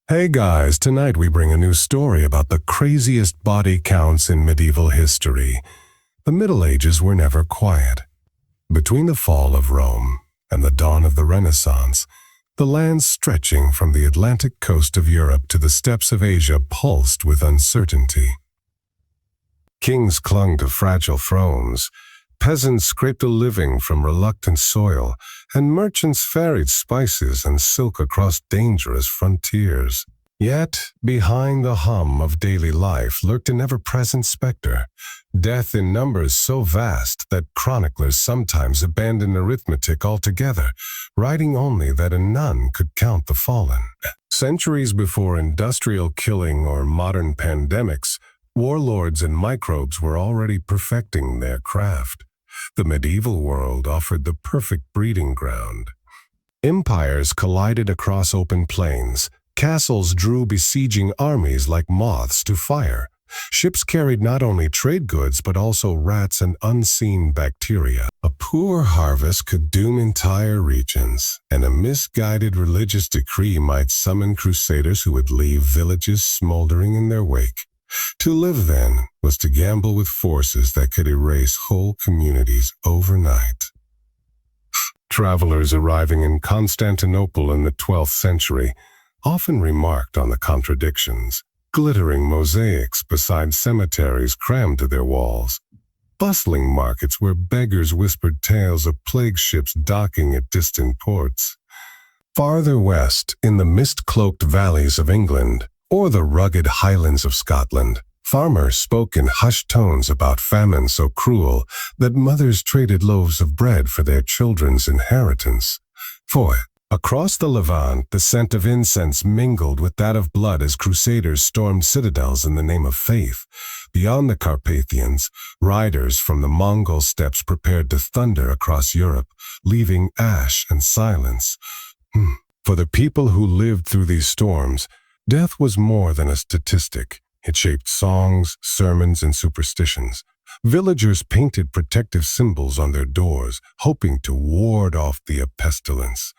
Hey guys, tonight we bring a new story about the craziest body counts in medieval history. The Middle Ages were never quiet. Between the fall of Rome and the dawn of the Renaissance, the lands stretching from the Atlantic coast of Europe to the steppes of Asia pulsed with uncertainty. Kings clung to fragile thrones, peasants scraped a living from reluctant soil, and merchants ferried spices and silk across dangerous frontiers. Yet, behind the hum of daily life lurked an ever-present specter, death in numbers so vast that chroniclers sometimes abandoned arithmetic altogether, writing only that a nun could count the fallen. Centuries before industrial killing or modern pandemics, warlords and microbes were already perfecting their craft. The medieval world offered the perfect breeding ground. Empires collided across open plains. Castles drew besieging armies like moths to fire. Ships carried not only trade goods but also rats and unseen bacteria. A poor harvest could doom entire regions, and a misguided religious decree might summon crusaders who would leave villages smoldering in their wake. To live then was to gamble with forces that could erase whole communities overnight. Travelers arriving in Constantinople in the 12th century often remarked on the contradictions. Glittering mosaics beside cemeteries crammed to their walls. Bustling markets where beggars whispered tales of plague ships docking at distant ports. Farther west, in the mist-cloaked valleys of England, or the rugged highlands of Scotland, farmers spoke in hushed tones about famine so cruel that mothers traded loaves of bread for their children's inheritance. For across the Levant, the scent of incense mingled with that of blood as crusaders stormed citadels in the name of faith. Beyond the Carpathians, riders from the Mongol steppes prepared to thunder across Europe, leaving ash and silence. For the people who lived through these storms, death was more than a statistic. It shaped songs, sermons, and superstitions. Villagers painted protective symbols on their doors, hoping to ward off the pestilence.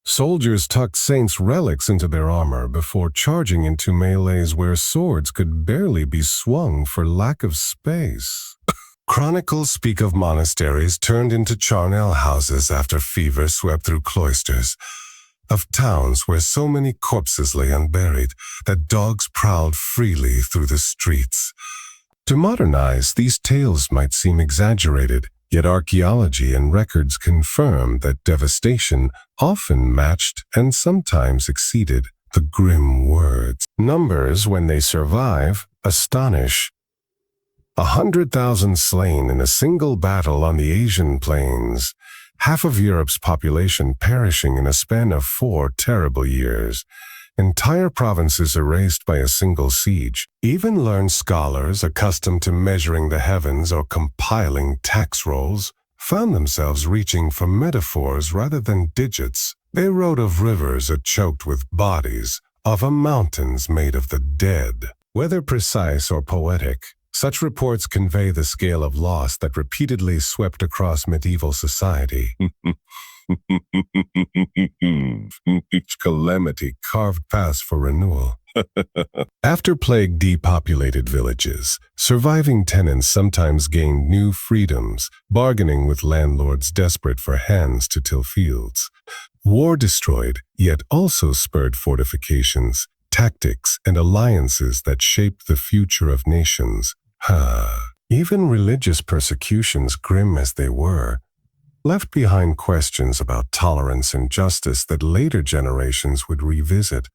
Soldiers tucked saints' relics into their armor before charging into melees where swords could barely be swung for lack of space. Chronicles speak of monasteries turned into charnel houses after fever swept through cloisters, of towns where so many corpses lay unburied that dogs prowled freely through the streets. To modernize, these tales might seem exaggerated, yet archaeology and records confirm that devastation often matched and sometimes exceeded the grim words. Numbers, when they survive, astonish. 100,000 slain in a single battle on the Asian plains. Half of Europe's population perishing in a span of 4 terrible years. Entire provinces erased by a single siege. Even learned scholars accustomed to measuring the heavens or compiling tax rolls found themselves reaching for metaphors rather than digits. They wrote of rivers choked with bodies, of mountains made of the dead. Whether precise or poetic, such reports convey the scale of loss that repeatedly swept across medieval society. Each calamity carved paths for renewal. After plague depopulated villages, surviving tenants sometimes gained new freedoms, bargaining with landlords desperate for hands to till fields. War destroyed, yet also spurred fortifications, tactics, and alliances that shaped the future of nations. Even religious persecutions, grim as they were, left behind questions about tolerance and justice that later generations would revisit.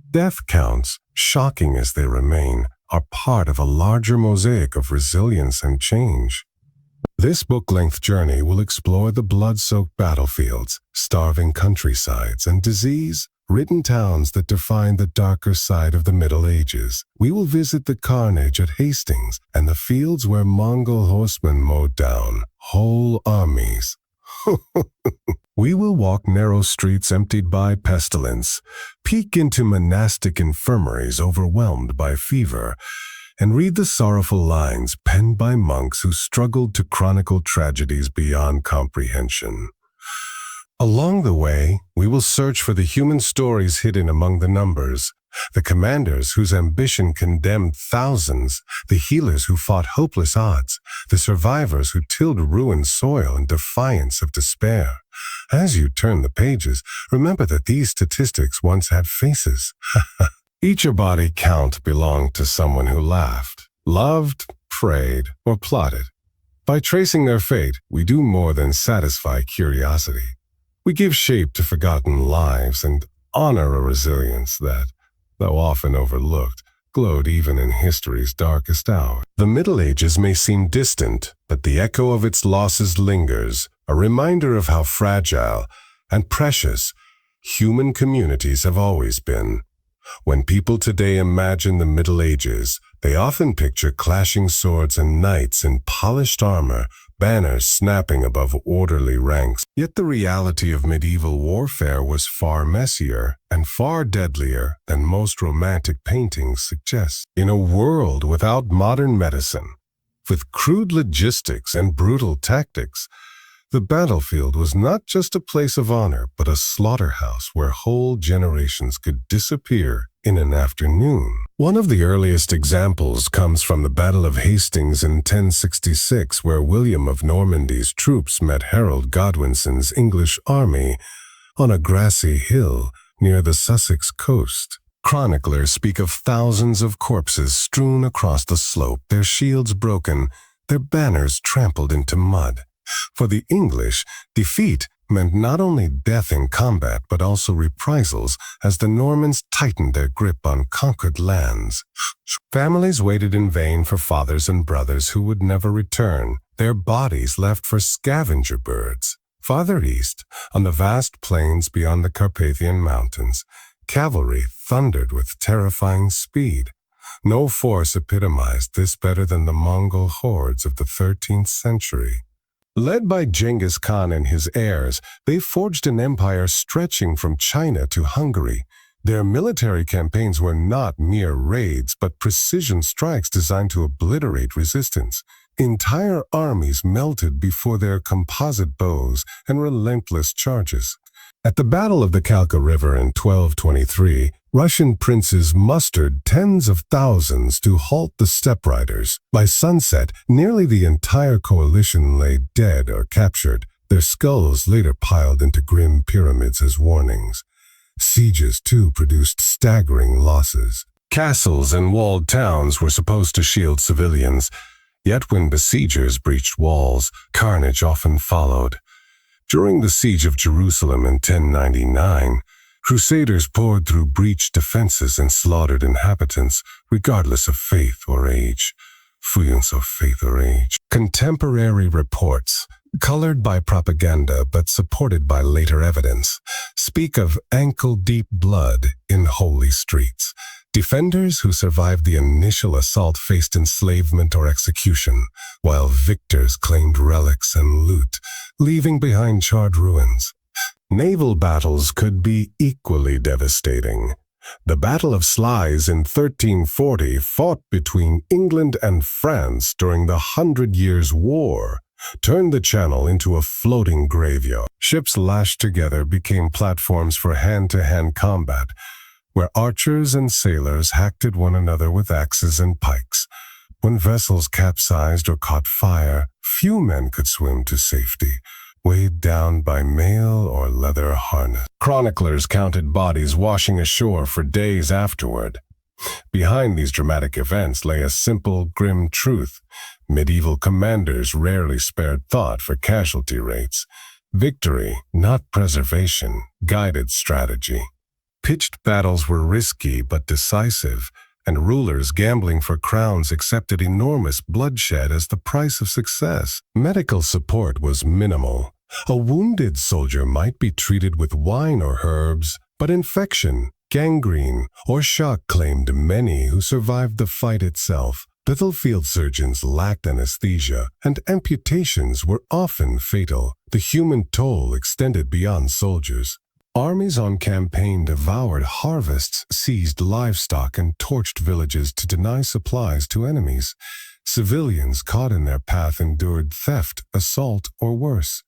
Death counts, shocking as they remain, are part of a larger mosaic of resilience and change. This book-length journey will explore the blood-soaked battlefields, starving countrysides, and disease-ridden towns that define the darker side of the Middle Ages. We will visit the carnage at Hastings and the fields where Mongol horsemen mowed down whole armies. We will walk narrow streets emptied by pestilence, peek into monastic infirmaries overwhelmed by fever, and read the sorrowful lines penned by monks who struggled to chronicle tragedies beyond comprehension. Along the way, we will search for the human stories hidden among the numbers, The commanders whose ambition condemned thousands, the healers who fought hopeless odds, the survivors who tilled ruined soil in defiance of despair. As you turn the pages, remember that these statistics once had faces. Each body count belonged to someone who laughed, loved, prayed, or plotted. By tracing their fate, we do more than satisfy curiosity. We give shape to forgotten lives and honor a resilience that, though often overlooked, glowed even in history's darkest hour. The Middle Ages may seem distant, but the echo of its losses lingers, a reminder of how fragile and precious human communities have always been. When people today imagine the Middle Ages, they often picture clashing swords and knights in polished armor, banners snapping above orderly ranks. Yet the reality of medieval warfare was far messier and far deadlier than most romantic paintings suggest. In a world without modern medicine, with crude logistics and brutal tactics, the battlefield was not just a place of honor, but a slaughterhouse where whole generations could disappear in an afternoon. One of the earliest examples comes from the Battle of Hastings in 1066, where William of Normandy's troops met Harold Godwinson's English army on a grassy hill near the Sussex coast. Chroniclers speak of thousands of corpses strewn across the slope, their shields broken, their banners trampled into mud. For the English, defeat meant not only death in combat but also reprisals as the Normans tightened their grip on conquered lands. Families waited in vain for fathers and brothers who would never return, their bodies left for scavenger birds. Farther east, on the vast plains beyond the Carpathian Mountains, cavalry thundered with terrifying speed. No force epitomized this better than the Mongol hordes of the 13th century. Led by Genghis Khan and his heirs, they forged an empire stretching from China to Hungary. Their military campaigns were not mere raids, but precision strikes designed to obliterate resistance. Entire armies melted before their composite bows and relentless charges. At the Battle of the Kalka River in 1223, Russian princes mustered tens of thousands to halt the steppe riders. By sunset, nearly the entire coalition lay dead or captured, their skulls later piled into grim pyramids as warnings. Sieges, too, produced staggering losses. Castles and walled towns were supposed to shield civilians, yet when besiegers breached walls, carnage often followed. During the siege of Jerusalem in 1099, Crusaders poured through breached defenses and slaughtered inhabitants, regardless of faith or age. Fuyance of faith or age. Contemporary reports, colored by propaganda but supported by later evidence, speak of ankle-deep blood in holy streets. Defenders who survived the initial assault faced enslavement or execution, while victors claimed relics and loot, leaving behind charred ruins. Naval battles could be equally devastating. The Battle of Sluys in 1340, fought between England and France during the 100 Years' War, turned the channel into a floating graveyard. Ships lashed together became platforms for hand-to-hand combat, where archers and sailors hacked at one another with axes and pikes. When vessels capsized or caught fire, few men could swim to safety, weighed down by mail or leather harness. Chroniclers counted bodies washing ashore for days afterward. Behind these dramatic events lay a simple, grim truth. Medieval commanders rarely spared thought for casualty rates. Victory, not preservation, guided strategy. Pitched battles were risky but decisive, and rulers gambling for crowns accepted enormous bloodshed as the price of success. Medical support was minimal. A wounded soldier might be treated with wine or herbs, but infection, gangrene, or shock claimed many who survived the fight itself. Battlefield surgeons lacked anesthesia, and amputations were often fatal. The human toll extended beyond soldiers. Armies on campaign devoured harvests, seized livestock, and torched villages to deny supplies to enemies. Civilians caught in their path endured theft, assault, or worse.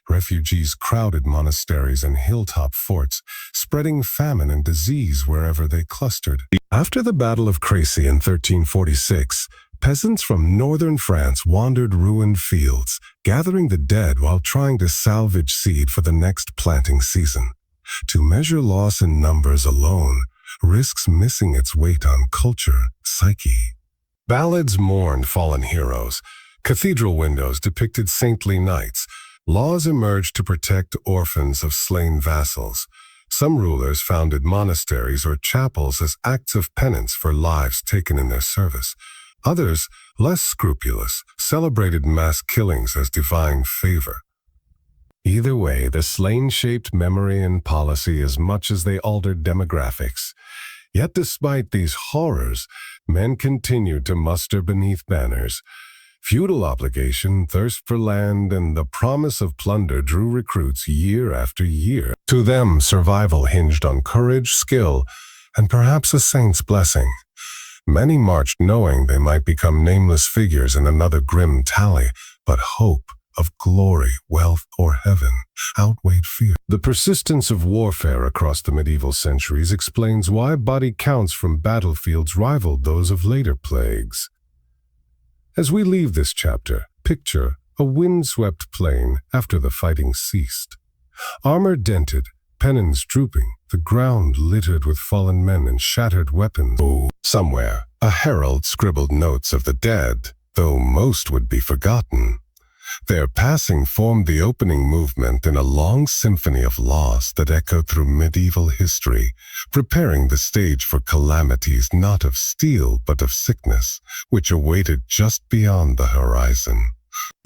Refugees crowded monasteries and hilltop forts, spreading famine and disease wherever they clustered. After the Battle of Crécy in 1346, peasants from northern France wandered ruined fields, gathering the dead while trying to salvage seed for the next planting season. To measure loss in numbers alone risks missing its weight on culture, psyche. Ballads mourned fallen heroes. Cathedral windows depicted saintly knights. Laws emerged to protect orphans of slain vassals. Some rulers founded monasteries or chapels as acts of penance for lives taken in their service. Others, less scrupulous, celebrated mass killings as divine favor. Either way, the slain shaped memory and policy as much as they altered demographics. Yet despite these horrors, men continued to muster beneath banners. Feudal obligation, thirst for land, and the promise of plunder drew recruits year after year. To them, survival hinged on courage, skill, and perhaps a saint's blessing. Many marched knowing they might become nameless figures in another grim tally, but hope of glory, wealth, or heaven outweighed fear. The persistence of warfare across the medieval centuries explains why body counts from battlefields rivaled those of later plagues. As we leave this chapter, picture a windswept plain after the fighting ceased. Armor dented, pennons drooping, the ground littered with fallen men and shattered weapons. Somewhere, a herald scribbled notes of the dead, though most would be forgotten. Their passing formed the opening movement in a long symphony of loss that echoed through medieval history, preparing the stage for calamities not of steel but of sickness, which awaited just beyond the horizon.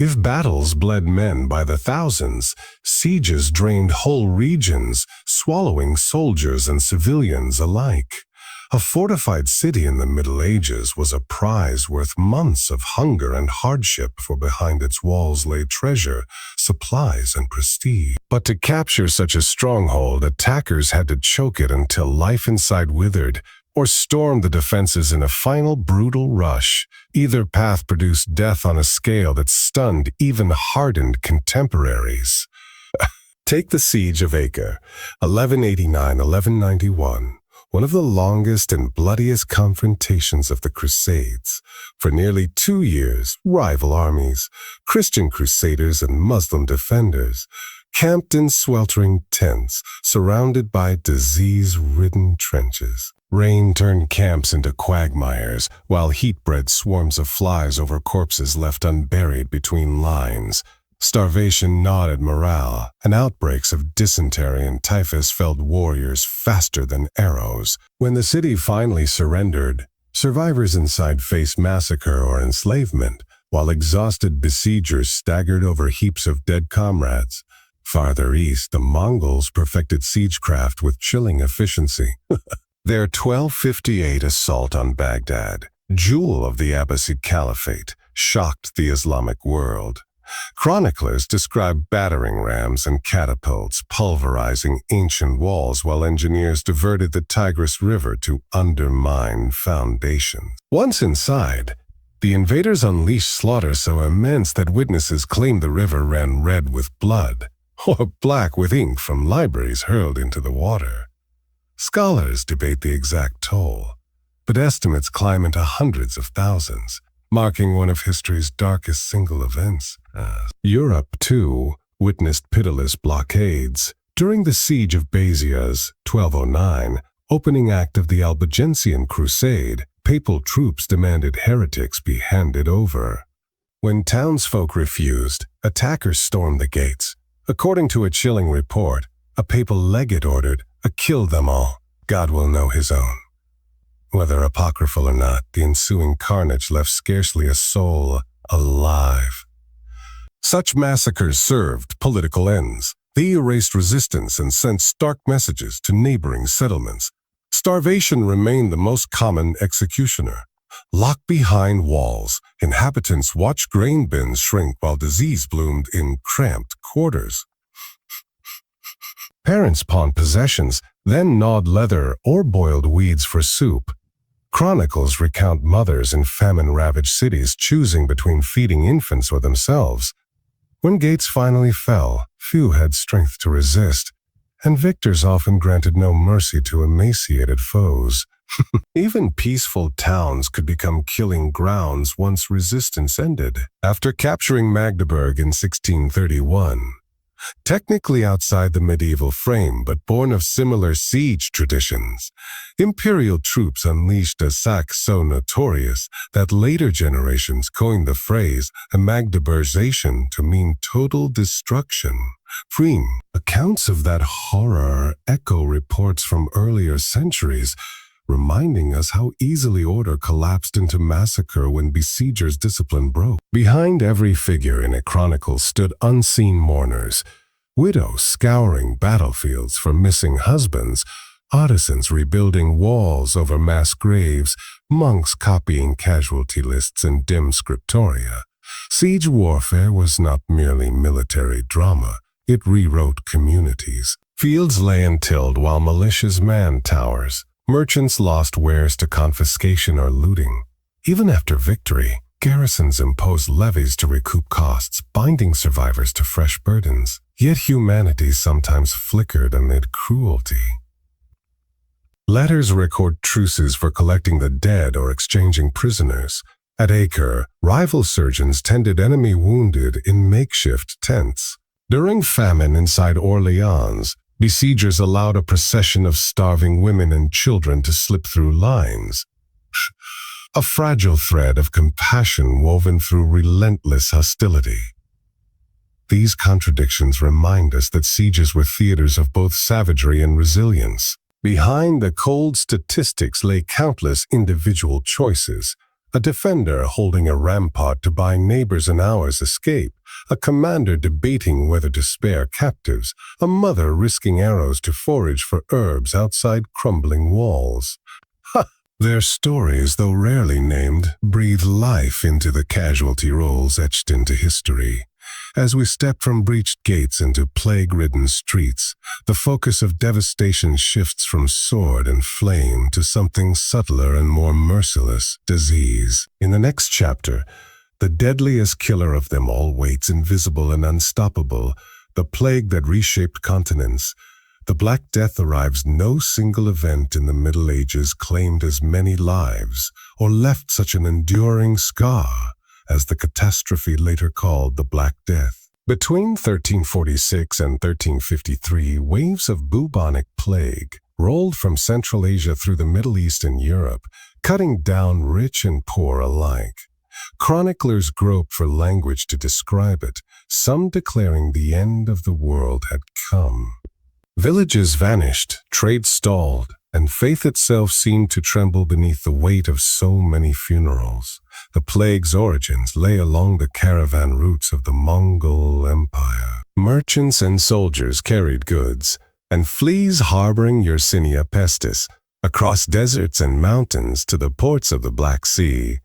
If battles bled men by the thousands, sieges drained whole regions, swallowing soldiers and civilians alike. A fortified city in the Middle Ages was a prize worth months of hunger and hardship, for behind its walls lay treasure, supplies, and prestige. But to capture such a stronghold, attackers had to choke it until life inside withered, or storm the defenses in a final brutal rush. Either path produced death on a scale that stunned even hardened contemporaries. Take the Siege of Acre, 1189–1191. One of the longest and bloodiest confrontations of the Crusades. For nearly 2 years, rival armies, Christian crusaders and Muslim defenders, camped in sweltering tents, surrounded by disease-ridden trenches. Rain turned camps into quagmires, while heat bred swarms of flies over corpses left unburied between lines. Starvation gnawed at morale, and outbreaks of dysentery and typhus felled warriors faster than arrows. When the city finally surrendered, survivors inside faced massacre or enslavement, while exhausted besiegers staggered over heaps of dead comrades. Farther east, the Mongols perfected siegecraft with chilling efficiency. Their 1258 assault on Baghdad, jewel of the Abbasid Caliphate, shocked the Islamic world. Chroniclers describe battering rams and catapults pulverizing ancient walls while engineers diverted the Tigris River to undermine foundations. Once inside, the invaders unleashed slaughter so immense that witnesses claimed the river ran red with blood, or black with ink from libraries hurled into the water. Scholars debate the exact toll, but estimates climb into hundreds of thousands, marking one of history's darkest single events. Europe, too, witnessed pitiless blockades. During the Siege of Béziers, 1209, opening act of the Albigensian Crusade, papal troops demanded heretics be handed over. When townsfolk refused, attackers stormed the gates. According to a chilling report, a papal legate ordered, "Kill them all. God will know his own." Whether apocryphal or not, the ensuing carnage left scarcely a soul alive. Such massacres served political ends. They erased resistance and sent stark messages to neighboring settlements. Starvation remained the most common executioner. Locked behind walls, inhabitants watched grain bins shrink while disease bloomed in cramped quarters. Parents pawned possessions, then gnawed leather or boiled weeds for soup. Chronicles recount mothers in famine-ravaged cities choosing between feeding infants or themselves. When gates finally fell, few had strength to resist, and victors often granted no mercy to emaciated foes. Even peaceful towns could become killing grounds once resistance ended. After capturing Magdeburg in 1631, technically outside the medieval frame but born of similar siege traditions, imperial troops unleashed a sack so notorious that later generations coined the phrase Magdeburzation to mean total destruction. Accounts of that horror echo reports from earlier centuries, reminding us how easily order collapsed into massacre when besiegers' discipline broke. Behind every figure in a chronicle stood unseen mourners, widows scouring battlefields for missing husbands, artisans rebuilding walls over mass graves, monks copying casualty lists in dim scriptoria. Siege warfare was not merely military drama, it rewrote communities. Fields lay untilled while militias manned towers. Merchants lost wares to confiscation or looting. Even after victory, garrisons imposed levies to recoup costs, binding survivors to fresh burdens. Yet humanity sometimes flickered amid cruelty. Letters record truces for collecting the dead or exchanging prisoners. At Acre, rival surgeons tended enemy wounded in makeshift tents. During famine inside Orleans, besiegers allowed a procession of starving women and children to slip through lines. A fragile thread of compassion woven through relentless hostility. These contradictions remind us that sieges were theaters of both savagery and resilience. Behind the cold statistics lay countless individual choices. A defender holding a rampart to buy neighbors an hour's escape, a commander debating whether to spare captives, a mother risking arrows to forage for herbs outside crumbling walls. Their stories, though rarely named, breathe life into the casualty rolls etched into history. As we step from breached gates into plague-ridden streets, the focus of devastation shifts from sword and flame to something subtler and more merciless: disease. In the next chapter, the deadliest killer of them all waits invisible and unstoppable, the plague that reshaped continents. The Black Death arrives. No single event in the Middle Ages claimed as many lives or left such an enduring scar as the catastrophe later called the Black Death. Between 1346 and 1353, waves of bubonic plague rolled from Central Asia through the Middle East and Europe, cutting down rich and poor alike. Chroniclers grope for language to describe it, some declaring the end of the world had come. Villages vanished, trade stalled, and faith itself seemed to tremble beneath the weight of so many funerals. The plague's origins lay along the caravan routes of the Mongol Empire. Merchants and soldiers carried goods, and fleas harboring Yersinia pestis, across deserts and mountains to the ports of the Black Sea.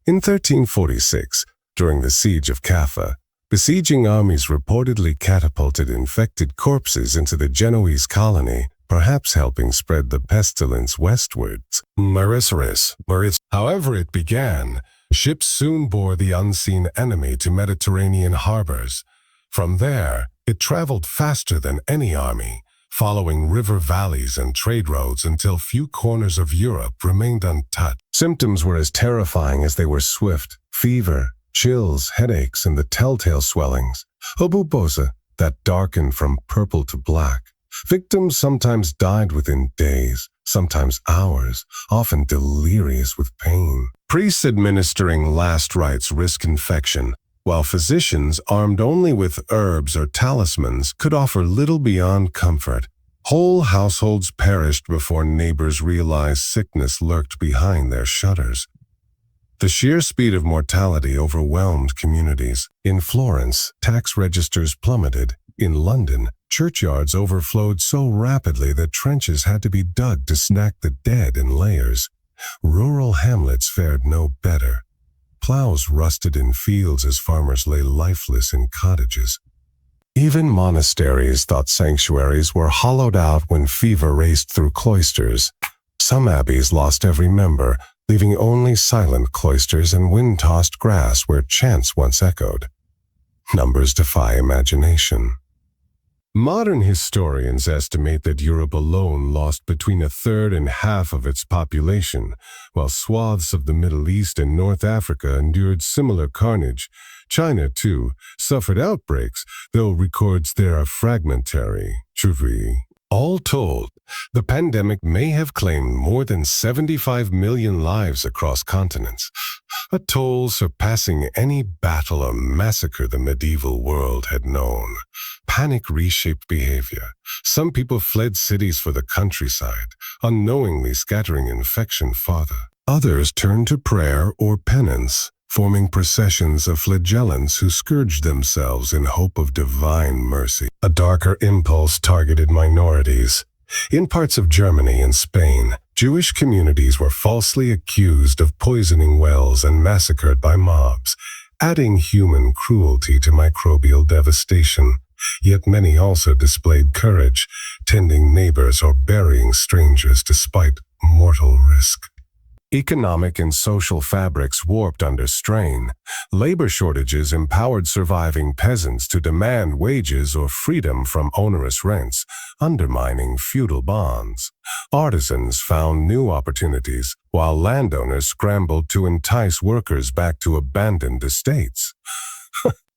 In 1346, during the siege of Kaffa, besieging armies reportedly catapulted infected corpses into the Genoese colony, perhaps helping spread the pestilence westwards. However it began, ships soon bore the unseen enemy to Mediterranean harbors. From there, it traveled faster than any army, following river valleys and trade roads until few corners of Europe remained untouched. Symptoms were as terrifying as they were swift: fever, chills, headaches, and the telltale swellings. Obubosa, that darkened from purple to black. Victims sometimes died within days, sometimes hours, often delirious with pain. Priests administering last rites risk infection, while physicians, armed only with herbs or talismans, could offer little beyond comfort. Whole households perished before neighbors realized sickness lurked behind their shutters. The sheer speed of mortality overwhelmed communities. In Florence, tax registers plummeted. In London, churchyards overflowed so rapidly that trenches had to be dug to snack the dead in layers. Rural hamlets fared no better. Plows rusted in fields as farmers lay lifeless in cottages. Even monasteries, thought sanctuaries, were hollowed out when fever raced through cloisters. Some abbeys lost every member, leaving only silent cloisters and wind-tossed grass where chants once echoed. Numbers defy imagination. Modern historians estimate that Europe alone lost between a third and half of its population, while swaths of the Middle East and North Africa endured similar carnage. China, too, suffered outbreaks, though records there are fragmentary. All told, the pandemic may have claimed more than 75 million lives across continents, a toll surpassing any battle or massacre the medieval world had known. Panic reshaped behavior. Some people fled cities for the countryside, unknowingly scattering infection farther. Others turned to prayer or penance, forming processions of flagellants who scourged themselves in hope of divine mercy. A darker impulse targeted minorities. In parts of Germany and Spain, Jewish communities were falsely accused of poisoning wells and massacred by mobs, adding human cruelty to microbial devastation. Yet many also displayed courage, tending neighbors or burying strangers despite mortal risk. Economic and social fabrics warped under strain. Labor shortages empowered surviving peasants to demand wages or freedom from onerous rents, undermining feudal bonds. Artisans found new opportunities, while landowners scrambled to entice workers back to abandoned estates.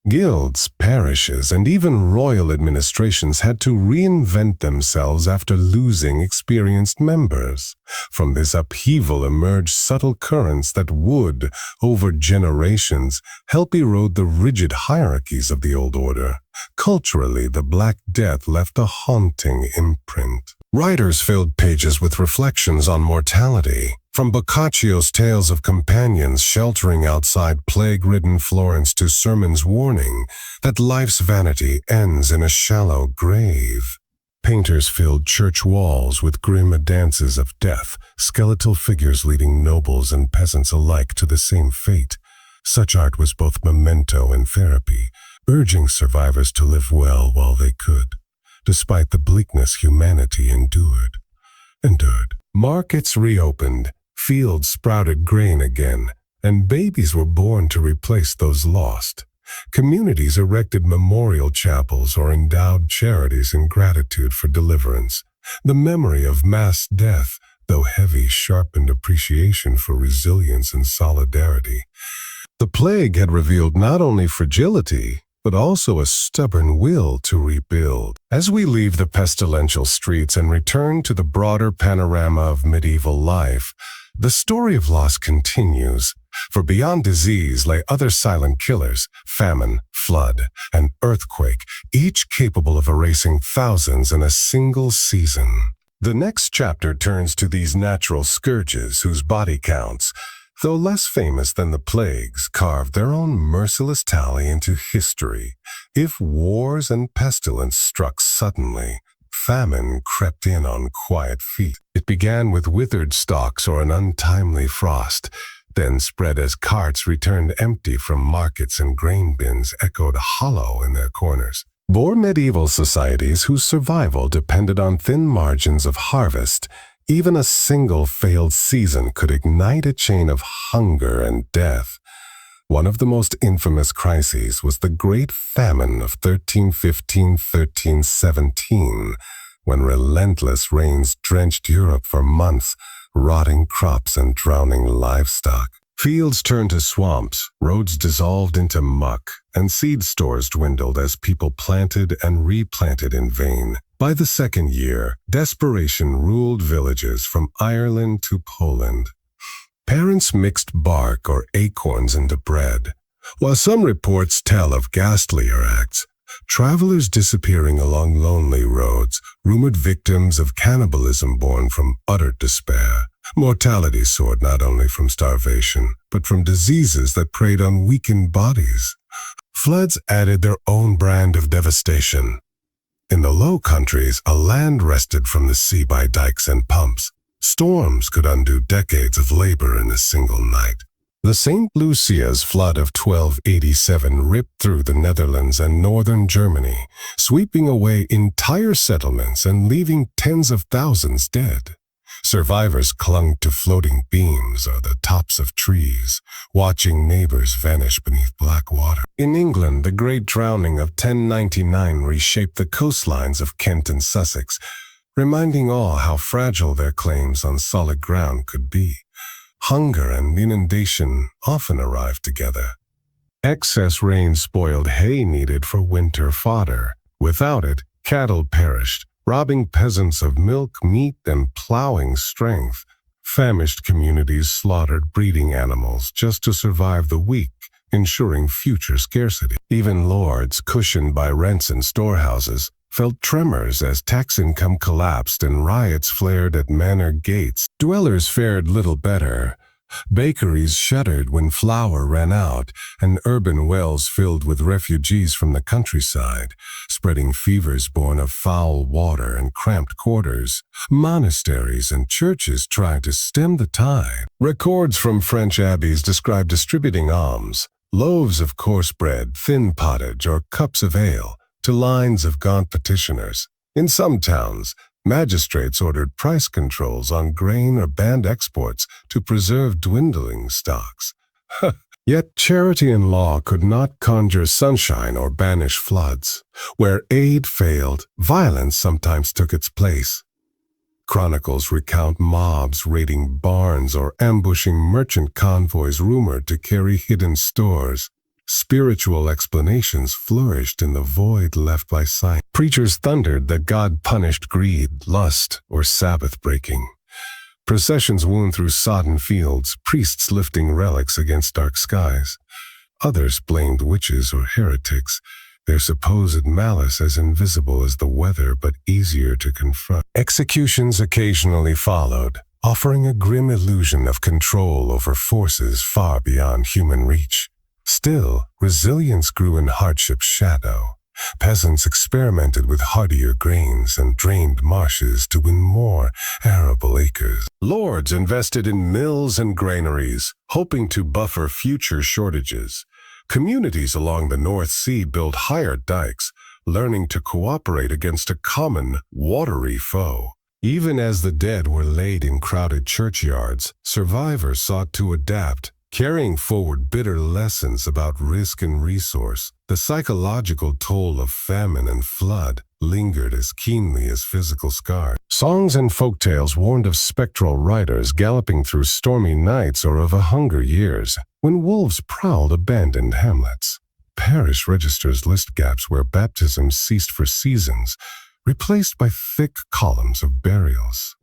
Guilds, parishes, and even royal administrations had to reinvent themselves after losing experienced members. From this upheaval emerged subtle currents that would, over generations, help erode the rigid hierarchies of the old order. Culturally, the Black Death left a haunting imprint. Writers filled pages with reflections on mortality. From Boccaccio's tales of companions sheltering outside plague-ridden Florence to Sermon's warning that life's vanity ends in a shallow grave. Painters filled church walls with grim dances of death, skeletal figures leading nobles and peasants alike to the same fate. Such art was both memento and therapy, urging survivors to live well while they could, despite the bleakness humanity endured. Markets reopened. Fields sprouted grain again, and babies were born to replace those lost. Communities erected memorial chapels or endowed charities in gratitude for deliverance. The memory of mass death, though heavy, sharpened appreciation for resilience and solidarity. The plague had revealed not only fragility, but also a stubborn will to rebuild. As we leave the pestilential streets and return to the broader panorama of medieval life, the story of loss continues, for beyond disease lay other silent killers, famine, flood, and earthquake, each capable of erasing thousands in a single season. The next chapter turns to these natural scourges whose body counts, though less famous than the plagues, carved their own merciless tally into history. If wars and pestilence struck suddenly, famine crept in on quiet feet. It began with withered stalks or an untimely frost, then spread as carts returned empty from markets and grain bins echoed hollow in their corners. Bore medieval societies whose survival depended on thin margins of harvest, even a single failed season could ignite a chain of hunger and death. One of the most infamous crises was the Great Famine of 1315–1317, when relentless rains drenched Europe for months, rotting crops and drowning livestock. Fields turned to swamps, roads dissolved into muck, and seed stores dwindled as people planted and replanted in vain. By the second year, desperation ruled villages from Ireland to Poland. Parents mixed bark or acorns into bread. While some reports tell of ghastlier acts, travelers disappearing along lonely roads, rumored victims of cannibalism born from utter despair. Mortality soared not only from starvation, but from diseases that preyed on weakened bodies. Floods added their own brand of devastation. In the Low Countries, a land wrested from the sea by dikes and pumps. Storms could undo decades of labor in a single night. The St. Lucia's flood of 1287 ripped through the Netherlands and northern Germany, sweeping away entire settlements and leaving tens of thousands dead. Survivors clung to floating beams or the tops of trees, watching neighbors vanish beneath black water. In England, the Great Drowning of 1099 reshaped the coastlines of Kent and Sussex, reminding all how fragile their claims on solid ground could be. Hunger and inundation often arrived together. Excess rain spoiled hay needed for winter fodder. Without it, cattle perished, robbing peasants of milk, meat, and plowing strength. Famished communities slaughtered breeding animals just to survive the week, ensuring future scarcity. Even lords, cushioned by rents and storehouses, felt tremors as tax income collapsed and riots flared at manor gates. Dwellers fared little better. Bakeries shuttered when flour ran out, and urban wells filled with refugees from the countryside, spreading fevers born of foul water and cramped quarters. Monasteries and churches tried to stem the tide. Records from French abbeys describe distributing alms, loaves of coarse bread, thin pottage, or cups of ale, to lines of gaunt petitioners. In some towns, magistrates ordered price controls on grain or banned exports to preserve dwindling stocks. Yet charity and law could not conjure sunshine or banish floods. Where aid failed, violence sometimes took its place. Chronicles recount mobs raiding barns or ambushing merchant convoys rumored to carry hidden stores. Spiritual explanations flourished in the void left by science. Preachers thundered that God punished greed, lust, or Sabbath breaking. Processions wound through sodden fields, priests lifting relics against dark skies. Others blamed witches or heretics, their supposed malice as invisible as the weather but easier to confront. Executions occasionally followed, offering a grim illusion of control over forces far beyond human reach. Still, resilience grew in hardship's shadow. Peasants experimented with hardier grains and drained marshes to win more arable acres. Lords invested in mills and granaries, hoping to buffer future shortages. Communities along the North Sea built higher dikes, learning to cooperate against a common, watery foe. Even as the dead were laid in crowded churchyards, survivors sought to adapt, carrying forward bitter lessons about risk and resource. The psychological toll of famine and flood lingered as keenly as physical scars. Songs and folktales warned of spectral riders galloping through stormy nights or of a hunger years when wolves prowled abandoned hamlets. Parish registers list gaps where baptisms ceased for seasons, replaced by thick columns of burials.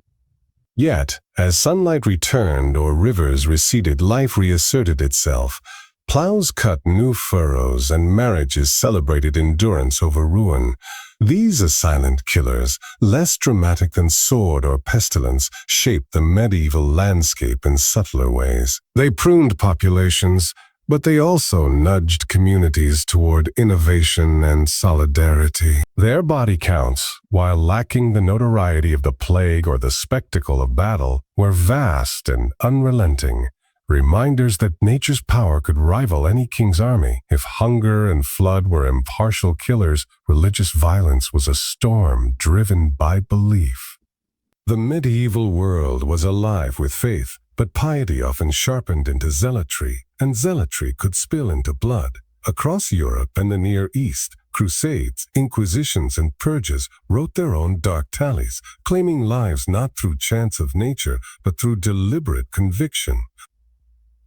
Yet, as sunlight returned or rivers receded, life reasserted itself. Plows cut new furrows and marriages celebrated endurance over ruin. These silent killers, less dramatic than sword or pestilence, shaped the medieval landscape in subtler ways. They pruned populations, but they also nudged communities toward innovation and solidarity. Their body counts, while lacking the notoriety of the plague or the spectacle of battle, were vast and unrelenting, reminders that nature's power could rival any king's army. If hunger and flood were impartial killers, religious violence was a storm driven by belief. The medieval world was alive with faith, but piety often sharpened into zealotry, and zealotry could spill into blood. Across Europe and the Near East, crusades, inquisitions, and purges wrote their own dark tallies, claiming lives not through chance of nature, but through deliberate conviction.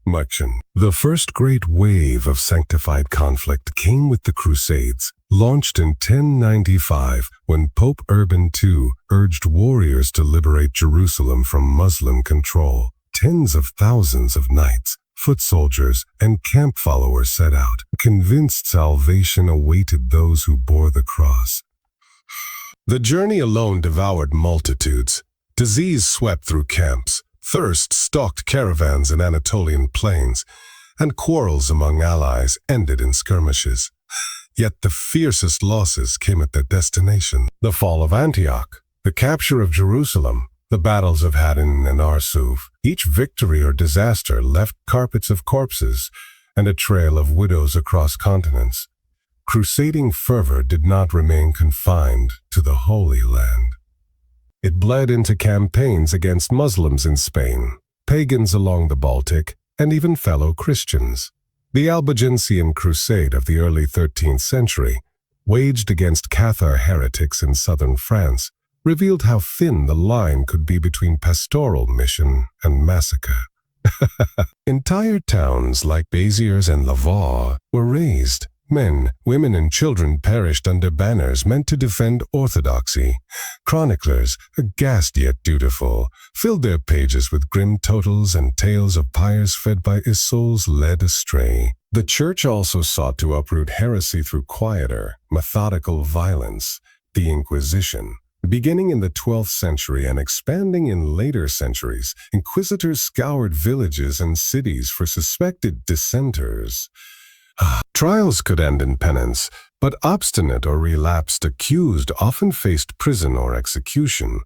The first great wave of sanctified conflict came with the Crusades, launched in 1095 when Pope Urban II urged warriors to liberate Jerusalem from Muslim control. Tens of thousands of knights, foot soldiers, and camp followers set out, convinced salvation awaited those who bore the cross. The journey alone devoured multitudes. Disease swept through camps, thirst stalked caravans in Anatolian plains, and quarrels among allies ended in skirmishes. Yet the fiercest losses came at their destination: the fall of Antioch, the capture of Jerusalem, the battles of Hadin and Arsuf. Each victory or disaster left carpets of corpses and a trail of widows across continents. Crusading fervor did not remain confined to the Holy Land. It bled into campaigns against Muslims in Spain, pagans along the Baltic, and even fellow Christians. The Albigensian Crusade of the early 13th century, waged against Cathar heretics in southern France, revealed how thin the line could be between pastoral mission and massacre. Entire towns like Béziers and Laval were razed. Men, women, and children perished under banners meant to defend orthodoxy. Chroniclers, aghast yet dutiful, filled their pages with grim totals and tales of pyres fed by souls led astray. The Church also sought to uproot heresy through quieter, methodical violence, the Inquisition. Beginning in the 12th century and expanding in later centuries, inquisitors scoured villages and cities for suspected dissenters. Trials could end in penance, but obstinate or relapsed accused often faced prison or execution.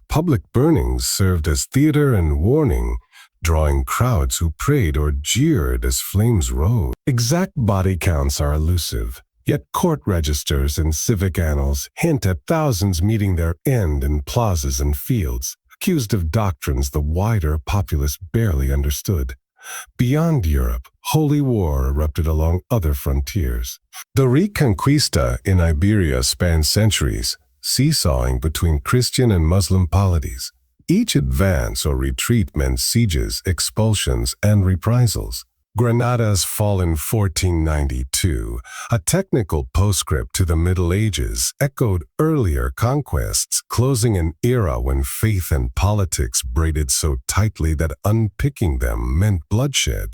Public burnings served as theater and warning, drawing crowds who prayed or jeered as flames rose. Exact body counts are elusive, yet court registers and civic annals hint at thousands meeting their end in plazas and fields, accused of doctrines the wider populace barely understood. Beyond Europe, holy war erupted along other frontiers. The Reconquista in Iberia spanned centuries, seesawing between Christian and Muslim polities. Each advance or retreat meant sieges, expulsions, and reprisals. Granada's fall in 1492, a technical postscript to the Middle Ages, echoed earlier conquests, closing an era when faith and politics braided so tightly that unpicking them meant bloodshed.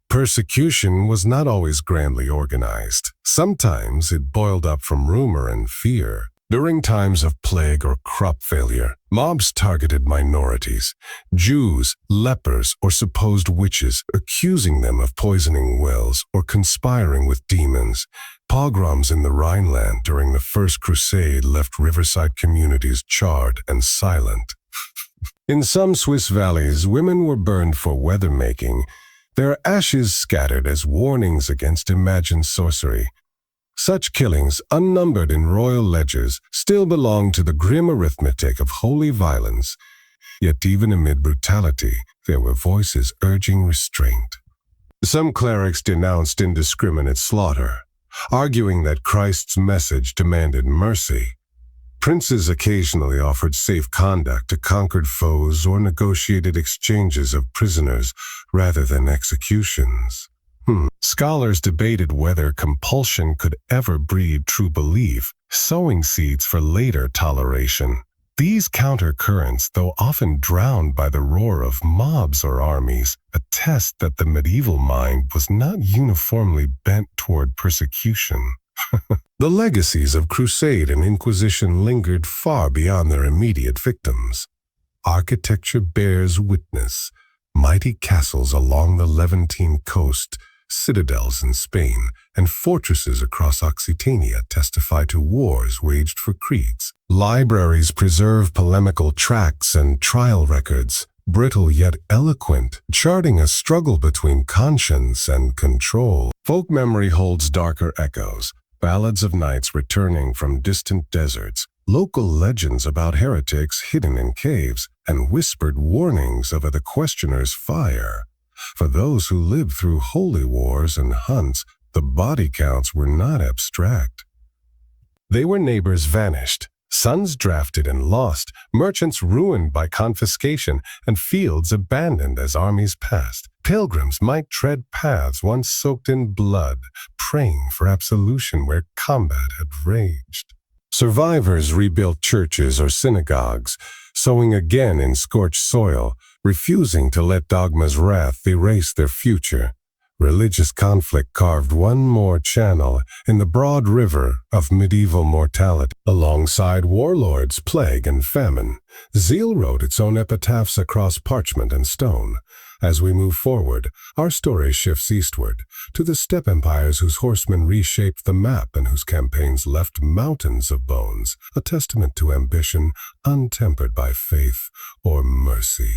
Persecution was not always grandly organized. Sometimes it boiled up from rumor and fear. During times of plague or crop failure, mobs targeted minorities, Jews, lepers, or supposed witches, accusing them of poisoning wells or conspiring with demons. Pogroms in the Rhineland during the First Crusade left riverside communities charred and silent. In some Swiss valleys, women were burned for weather-making, their ashes scattered as warnings against imagined sorcery. Such killings, unnumbered in royal ledgers, still belong to the grim arithmetic of holy violence. Yet even amid brutality, there were voices urging restraint. Some clerics denounced indiscriminate slaughter, arguing that Christ's message demanded mercy. Princes occasionally offered safe conduct to conquered foes or negotiated exchanges of prisoners rather than executions. Scholars debated whether compulsion could ever breed true belief, sowing seeds for later toleration. These countercurrents, though often drowned by the roar of mobs or armies, attest that the medieval mind was not uniformly bent toward persecution. The legacies of Crusade and Inquisition lingered far beyond their immediate victims. Architecture bears witness. Mighty castles along the Levantine coast, citadels in Spain, and fortresses across Occitania testify to wars waged for creeds. Libraries preserve polemical tracts and trial records, brittle yet eloquent, charting a struggle between conscience and control. Folk memory holds darker echoes, ballads of knights returning from distant deserts, local legends about heretics hidden in caves, and whispered warnings of the questioner's fire. For those who lived through holy wars and hunts, the body counts were not abstract. They were neighbors vanished, sons drafted and lost, merchants ruined by confiscation, and fields abandoned as armies passed. Pilgrims might tread paths once soaked in blood, praying for absolution where combat had raged. Survivors rebuilt churches or synagogues, sowing again in scorched soil, refusing to let dogma's wrath erase their future. Religious conflict carved one more channel in the broad river of medieval mortality. Alongside warlords, plague, and famine, zeal wrote its own epitaphs across parchment and stone. As we move forward, our story shifts eastward, to the steppe empires whose horsemen reshaped the map and whose campaigns left mountains of bones, a testament to ambition untempered by faith or mercy.